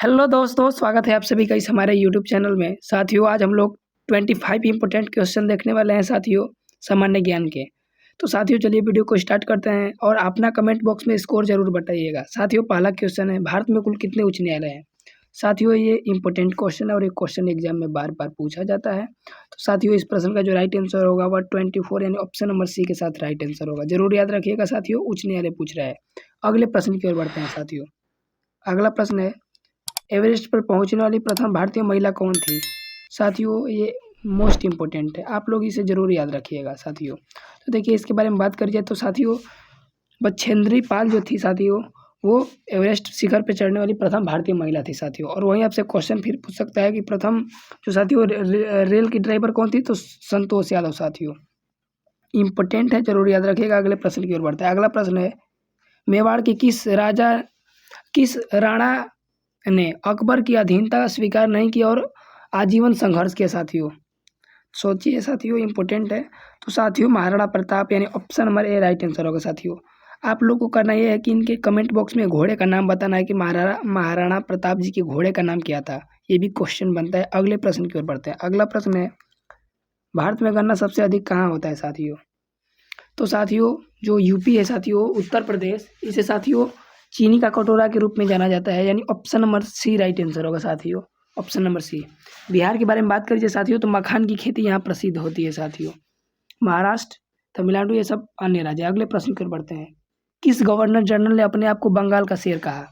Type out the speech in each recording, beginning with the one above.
Hello दोस्तों, स्वागत है आप सभी का इस हमारे यूट्यूब चैनल में। साथियों, आज हम लोग 25 इम्पोर्टेंट क्वेश्चन देखने वाले हैं साथियों, सामान्य ज्ञान के। तो साथियों, चलिए वीडियो को स्टार्ट करते हैं और अपना कमेंट बॉक्स में स्कोर जरूर बताइएगा। साथियों, पहला क्वेश्चन है, भारत में कुल कितने उच्च न्यायालय हैं? साथियों, ये इंपॉर्टेंट क्वेश्चन है और ये क्वेश्चन एग्जाम में बार बार पूछा जाता है। तो साथियों, इस प्रश्न का जो राइट आंसर होगा वह 24 यानी ऑप्शन नंबर सी के साथ राइट आंसर होगा। जरूर याद रखिएगा साथियों, उच्च न्यायालय पूछ रहा है। अगले प्रश्न की ओर बढ़ते हैं साथियों। अगला प्रश्न है, एवरेस्ट पर पहुंचने वाली प्रथम भारतीय महिला कौन थी? साथियों, ये मोस्ट इम्पोर्टेंट है, आप लोग इसे जरूर याद रखिएगा साथियों। तो देखिए, इसके बारे में बात करी जाए तो साथियों, बछेंद्री पाल जो थी साथियों, वो एवरेस्ट शिखर पर चढ़ने वाली प्रथम भारतीय महिला थी साथियों। और वहीं आपसे क्वेश्चन फिर पूछ सकता है कि प्रथम जो साथियों रेल की ड्राइवर कौन थी? तो संतोष यादव साथियों। इम्पोर्टेंट है, जरूर याद रखिएगा। अगले प्रश्न की ओर बढ़ता है। अगला प्रश्न है, मेवाड़ के किस राणा ने अकबर की अधीनता स्वीकार नहीं की और आजीवन संघर्ष किया? साथियों, सोचिए साथियों, इम्पोर्टेंट है। तो साथियों, महाराणा प्रताप यानी option number A right answer होगा साथियों। आप लोग को करना यह है कि इनके कमेंट बॉक्स में घोड़े का नाम बताना है कि महाराणा प्रताप जी के घोड़े का नाम क्या था। ये भी क्वेश्चन बनता है। अगले प्रश्न की ओर बढ़ते हैं। अगला प्रश्न है, भारत में गन्ना सबसे अधिक कहाँ होता है साथियों? तो साथियों, जो यूपी है साथियों, उत्तर प्रदेश, इसे साथियों चीनी का कटोरा के रूप में जाना जाता है, यानी option number C right answer होगा साथियों। ऑप्शन नंबर सी। बिहार के बारे में बात करिए साथियों, तो मखान की खेती यहाँ प्रसिद्ध होती है साथियों। महाराष्ट्र, तमिलनाडु, ये सब अन्य राज्य। अगले प्रश्न की ओर बढ़ते हैं। किस गवर्नर जनरल ने अपने आप को बंगाल का शेर कहा?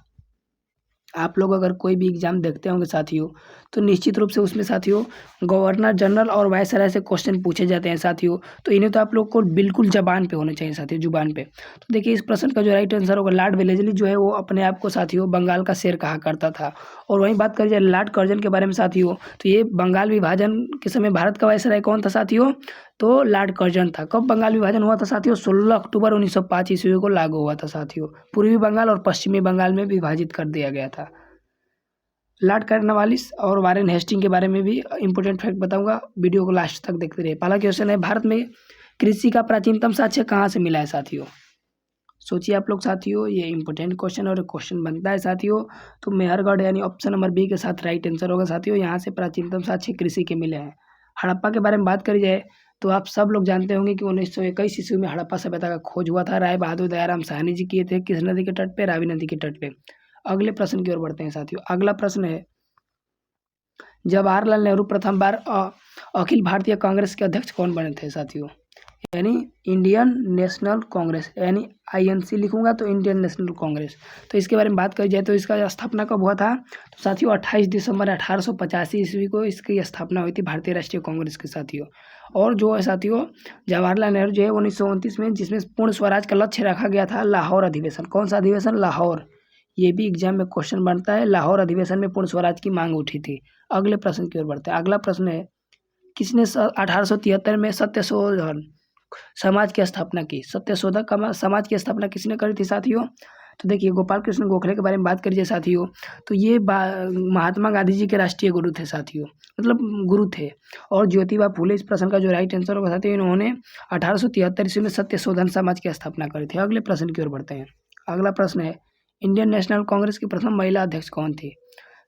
आप लोग अगर कोई भी एग्जाम देखते होंगे साथियों, तो निश्चित रूप से उसमें साथियों गवर्नर जनरल और वायसराय से क्वेश्चन पूछे जाते हैं साथियों। तो इन्हें तो आप लोग को बिल्कुल जबान पे होने चाहिए साथियों, जुबान पे। तो देखिए, इस प्रश्न का जो राइट आंसर होगा, लॉर्ड वेलेस्ली जो है वो अपने आप को साथियों बंगाल का शेर कहा करता था। और वहीं बात करी जाए लॉर्ड कर्जन के बारे में साथियों, तो ये बंगाल विभाजन के समय भारत का वायसराय कौन था साथियों? तो लॉर्ड कर्जन था। कब बंगाल विभाजन हुआ था साथियों? 16 अक्टूबर 1905 ईस्वी को लागू हुआ था साथियों। पूर्वी बंगाल और पश्चिमी बंगाल में विभाजित कर दिया गया था। लॉर्ड कॉर्नवालिस और वारेन हेस्टिंग के बारे में भी इंपॉर्टेंट फैक्ट बताऊंगा, वीडियो को लास्ट तक देखते रहिए। पहला क्वेश्चन है, भारत में कृषि का प्राचीनतम साक्ष्य कहाँ से मिला है साथियों? सोचिए आप लोग साथियों, ये इंपॉर्टेंट क्वेश्चन और क्वेश्चन बनता है साथियों। तो मेहरगढ़ यानी ऑप्शन नंबर बी के साथ राइट आंसर होगा साथियों। यहाँ से प्राचीनतम साक्ष्य कृषि के मिले हैं। हड़प्पा के बारे में बात करी जाए तो आप सब लोग जानते होंगे कि 1921 ईस्वी में हड़प्पा सभ्यता का खोज हुआ था। राय बहादुर दयाराम साहनी जी किए थे। किस नदी के तट पे? रावी नदी के तट पे। अगले प्रश्न की ओर बढ़ते हैं साथियों। अगला प्रश्न है, जवाहरलाल नेहरू प्रथम बार अखिल भारतीय कांग्रेस के अध्यक्ष कौन बने थे साथियों? यानी इंडियन नेशनल कांग्रेस, यानी आईएनसी लिखूंगा तो इंडियन नेशनल कांग्रेस। तो इसके बारे में बात करी जाए तो इसका स्थापना कब हुआ था? तो साथियों, 28 दिसंबर 1885 ईस्वी को इसकी स्थापना हुई थी, भारतीय राष्ट्रीय कांग्रेस के साथियों। और जो है साथियों, जवाहरलाल नेहरू जो है 1929 में, जिसमें पूर्ण स्वराज का लक्ष्य रखा गया था, लाहौर अधिवेशन। कौन सा अधिवेशन? लाहौर। ये भी एग्जाम में क्वेश्चन बनता है। लाहौर अधिवेशन में पूर्ण स्वराज की मांग उठी थी। अगले प्रश्न की ओर बढ़ते हैं। अगला प्रश्न है, किसने 1873 में सत्यशोधन समाज की स्थापना की? सत्यशोधक समाज की स्थापना किसने करी थी साथियों? तो देखिए, गोपाल कृष्ण गोखले के बारे में बात करिए साथियों, तो ये महात्मा गांधी जी के राष्ट्रीय गुरु थे साथियों, मतलब गुरु थे। और ज्योतिबा फूले, इस प्रश्न का जो राइट आंसर होगा साथियों, इन्होंने 1873 ईस्वी में सत्यशोधन समाज की स्थापना करी थी। अगले प्रश्न की ओर बढ़ते हैं। अगला प्रश्न है, इंडियन नेशनल कांग्रेस की प्रथम महिला अध्यक्ष कौन थी?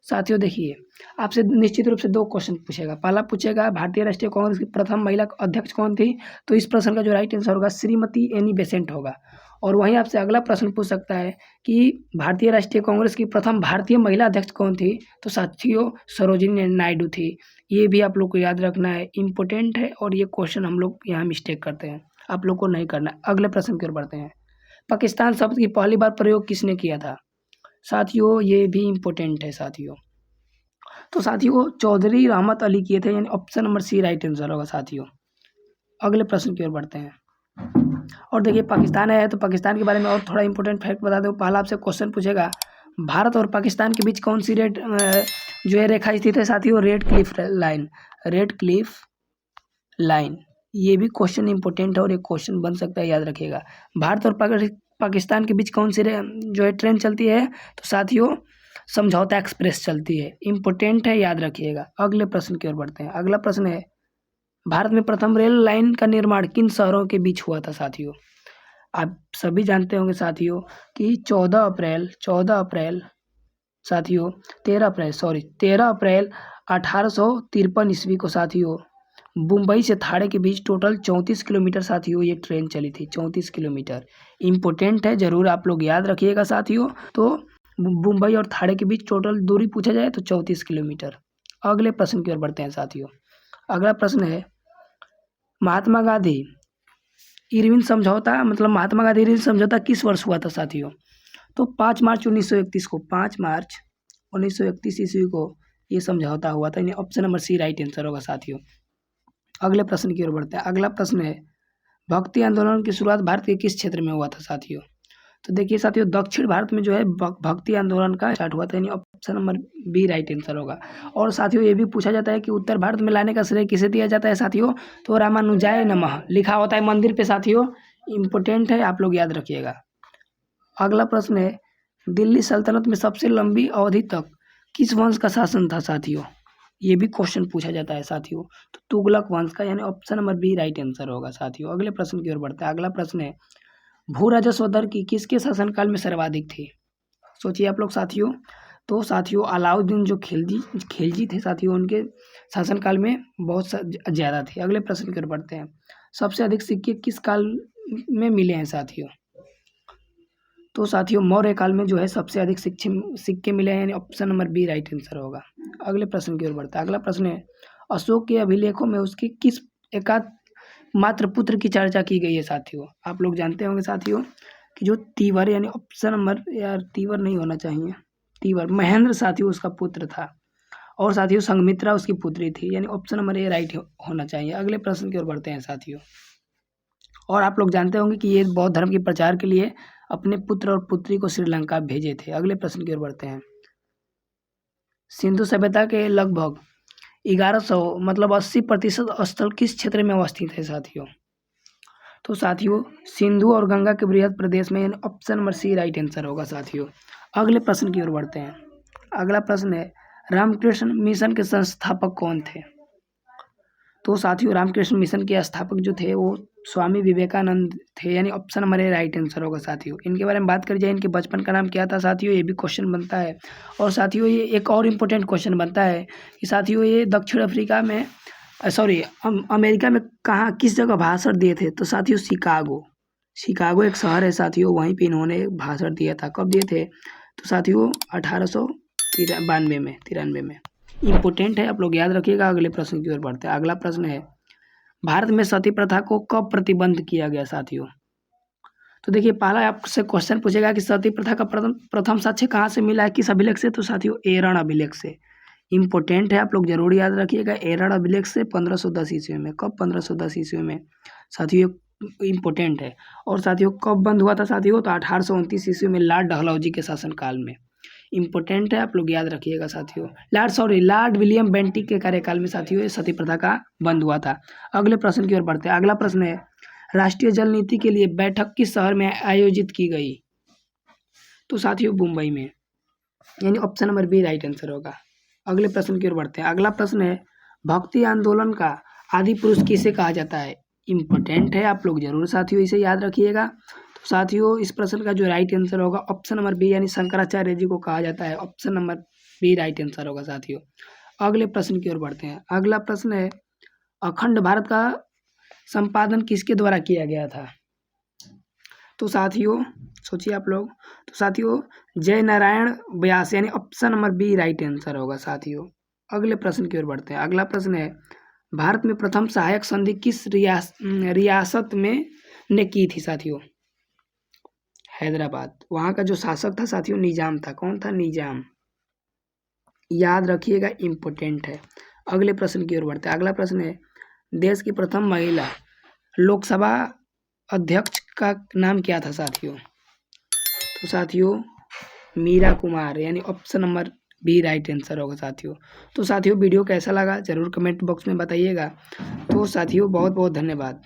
साथियों देखिए, आपसे निश्चित रूप से दो क्वेश्चन पूछेगा। पहला पूछेगा, भारतीय राष्ट्रीय कांग्रेस की प्रथम महिला अध्यक्ष कौन थी? तो इस प्रश्न का जो राइट आंसर होगा श्रीमती एनी बेसेंट होगा। और वहीं आपसे अगला प्रश्न पूछ सकता है कि भारतीय राष्ट्रीय कांग्रेस की प्रथम भारतीय महिला अध्यक्ष कौन थी? तो साथियों, सरोजिनी नायडू थी। ये भी आप लोग को याद रखना है, इंपॉर्टेंट है। और ये क्वेश्चन हम लोग यहाँ मिस्टेक करते हैं, आप लोग को नहीं करना। अगले प्रश्न की ओर बढ़ते हैं। पाकिस्तान शब्द की पहली बार प्रयोग किसने किया था? साथियों, ये भी इम्पोर्टेंट है साथियों। तो साथियों, चौधरी रहमत अली किए थे, यानी option number C right answer होगा साथियों। अगले प्रश्न की ओर बढ़ते हैं। और देखिए, पाकिस्तान है तो पाकिस्तान के बारे में और थोड़ा इंपॉर्टेंट फैक्ट बता दूं। पहला आपसे क्वेश्चन पूछेगा, भारत और पाकिस्तान के बीच कौन सी जो है रेखा स्थित है साथियों? Red Cliff line. Red Cliff line, ये भी क्वेश्चन इंपॉर्टेंट है और ये क्वेश्चन बन सकता है, याद रखिएगा। भारत और पाकिस्तान के बीच कौन सी जो है ट्रेन चलती है? तो साथियों, समझौता एक्सप्रेस चलती है। इंपॉर्टेंट है, याद रखिएगा। अगले प्रश्न की ओर बढ़ते हैं। अगला प्रश्न है, भारत में प्रथम रेल लाइन का निर्माण किन शहरों के बीच हुआ था साथियों? आप सभी जानते होंगे साथियों कि 14 अप्रैल साथियों 13 अप्रैल 1853 ईस्वी को साथियों मुंबई से थाड़े के बीच टोटल 34 किलोमीटर साथियों ये ट्रेन चली थी। 34 किलोमीटर इम्पोर्टेंट है, ज़रूर आप लोग याद रखिएगा साथियों। तो मुंबई और थाड़े के बीच टोटल दूरी पूछा जाए तो 34 किलोमीटर। अगले प्रश्न की ओर बढ़ते हैं साथियों। अगला प्रश्न है महात्मा गांधी इरविन समझौता, मतलब महात्मा गांधी इरविन समझौता किस वर्ष हुआ था साथियों? तो 5 मार्च 1931 को, 5 मार्च 1931 ईस्वी को ये समझौता हुआ था। यानी option number C right answer होगा साथियों। अगले प्रश्न की ओर बढ़ते हैं। अगला प्रश्न है भक्ति आंदोलन की शुरुआत भारत के किस क्षेत्र में हुआ था साथियों? तो देखिए साथियों दक्षिण भारत में जो है भक्ति आंदोलन का स्टार्ट हुआ था। यानी option number B right answer होगा। और साथियों ये भी पूछा जाता है कि उत्तर भारत में लाने का श्रेय किसे दिया जाता है साथियों? तो रामानुजाय नमः लिखा होता है मंदिर पे साथियों। इम्पोर्टेंट है, आप लोग याद रखिएगा। अगला प्रश्न है दिल्ली सल्तनत में सबसे लंबी अवधि तक किस वंश का शासन था साथियों? ये भी क्वेश्चन पूछा जाता है साथियों। तो तुगलक वंश का, यानी option number B right answer होगा साथियों। अगले प्रश्न की ओर बढ़ते हैं। अगला प्रश्न है भू राजस्व दर की किसके शासनकाल में सर्वाधिक थी? सोचिए आप लोग साथियों। तो साथियों अलाउद्दीन जो खिलजी थे साथियों, उनके शासनकाल में बहुत ज़्यादा थी। अगले प्रश्न की ओर बढ़ते हैं। सबसे अधिक सिक्के किस काल में मिले हैं साथियों? तो साथियों मौर्य काल में जो है सबसे अधिक सिक्के मिले हैं। यानी option number B right answer होगा। अगले प्रश्न की ओर बढ़ता है। अगला प्रश्न है अशोक के अभिलेखों में उसके किस एकाध मात्र पुत्र की चर्चा की गई है साथियों? आप लोग जानते होंगे साथियों कि जो तीवर, यानी ऑप्शन नंबर, यार तीवर नहीं होना चाहिए, तीवर महेंद्र साथियों उसका पुत्र था। और साथियों संघमित्रा उसकी पुत्री थी। यानी ऑप्शन नंबर ए राइट होना चाहिए। अगले प्रश्न की ओर बढ़ते हैं साथियों। और आप लोग जानते होंगे कि ये बौद्ध धर्म के प्रचार के लिए अपने पुत्र और पुत्री को श्रीलंका भेजे थे। अगले प्रश्न की ओर बढ़ते हैं। सिंधु सभ्यता के लगभग 1100 मतलब 80% स्थल किस क्षेत्र में अवस्थित है साथियों? तो साथियों सिंधु और गंगा के बृहद प्रदेश में, option number C right answer होगा साथियों। अगले प्रश्न की ओर बढ़ते हैं। अगला प्रश्न है रामकृष्ण मिशन के संस्थापक कौन थे? तो साथियों रामकृष्ण मिशन के स्थापक जो थे वो स्वामी विवेकानंद थे। यानी option number A right answer होगा साथियों। इनके बारे में बात करी जाए, इनके बचपन का नाम क्या था साथियों? ये भी क्वेश्चन बनता है। और साथियों ये एक और इम्पोर्टेंट क्वेश्चन बनता है कि साथियों ये दक्षिण अफ्रीका में अमेरिका में कहाँ किस जगह भाषण दिए थे? तो साथियों शिकागो एक शहर है साथियों, वहीं पे इन्होंने भाषण दिया था। कब दिए थे? तो साथियों 1893 में। इम्पोर्टेंट है, आप लोग याद रखिएगा। अगले प्रश्न की ओर बढ़ते हैं। अगला प्रश्न है भारत में सती प्रथा को कब प्रतिबंध किया गया साथियों? तो देखिए पहला आपसे क्वेश्चन पूछेगा कि सती प्रथा का प्रथम साक्ष्य कहाँ से मिला है, किस अभिलेख से? तो साथियों एरण अभिलेख से। इम्पोर्टेंट है, आप लोग जरूर याद रखिएगा। एरण अभिलेख से 1510 ईस्वी में। कब? 1510 ईस्वी में साथियों, इम्पोर्टेंट है। और साथियों कब बंद हुआ था साथियों? तो 1829 ईस्वी में लॉर्ड डलहौजी के शासनकाल में। इम्पोर्टेंट है, आप लोग याद रखिएगा साथियों। लॉर्ड विलियम बेंटिक के कार्यकाल में साथियों ये सती प्रथा का बंद हुआ था। अगले प्रश्न की ओर बढ़ते हैं। अगला प्रश्न है राष्ट्रीय जल नीति के लिए बैठक किस शहर में आयोजित की गई? तो साथियों मुंबई में। यानी option number B right answer होगा। अगले प्रश्न की ओर बढ़ते हैं। अगला प्रश्न है भक्ति आंदोलन का आदि पुरुष किसे कहा जाता है? इम्पोर्टेंट है, आप लोग जरूर साथियों इसे याद रखिएगा। तो साथियों इस प्रश्न का जो राइट आंसर होगा ऑप्शन नंबर बी, यानी शंकराचार्य जी को कहा जाता है। Option number B right answer होगा साथियों। अगले प्रश्न की ओर बढ़ते हैं। अगला प्रश्न है अखंड भारत का संपादन किसके द्वारा किया गया था? तो साथियों सोचिए आप लोग। तो साथियों जय नारायण व्यास, यानी option number B right answer होगा साथियों। अगले प्रश्न की ओर बढ़ते हैं। अगला प्रश्न है भारत में प्रथम सहायक संधि किस रियासत में ने की थी साथियों? हैदराबाद। वहाँ का जो शासक था साथियों निजाम था। कौन था? निजाम। याद रखिएगा, इम्पोर्टेंट है। अगले प्रश्न की ओर बढ़ते हैं। अगला प्रश्न है देश की प्रथम महिला लोकसभा अध्यक्ष का नाम क्या था साथियों? तो साथियों मीरा कुमार, यानी option number B right answer होगा साथियों। तो साथियों वीडियो कैसा लगा जरूर कमेंट बॉक्स में बताइएगा। तो साथियों बहुत बहुत धन्यवाद।